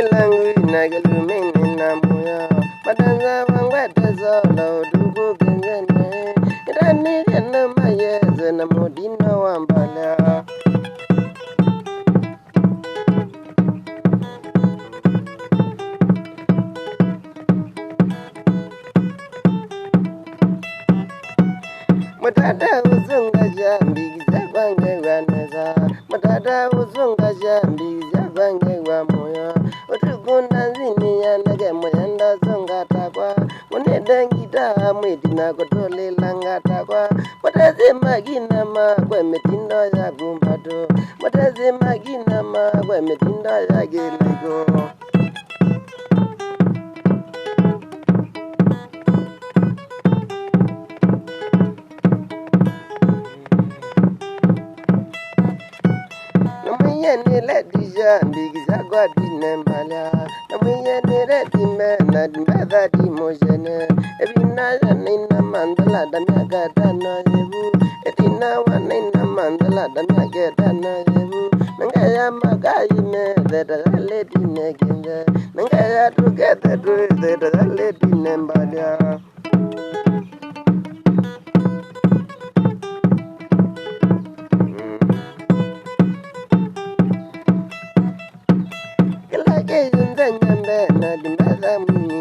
langu nagalume na moya madanza wangwata solo dugu genzene irani yana maye zena modina wambala Matata uzunga jambi zakwange waneza Matata uzunga jambi zakwange wa moya Otukuna zini ya nage moyanda zunga takwa Moneda ngita mwetina kotole langa takwa Matase magina ma kwe metindo ya gumpato Matase magina ma kwe metindo ya giliko Namuyene ledija mbigisa kwa dine mala Namuyene redime na dimeda di mojene Ebina ya nina mandala damyaga dana yebu Edina wa nina mandala damyaga dana yebu Nangaya magayi me zeta zale dine genze Nangaya together do zeta zale dine mbalya Kila ke yunze nyambe na dimeda muni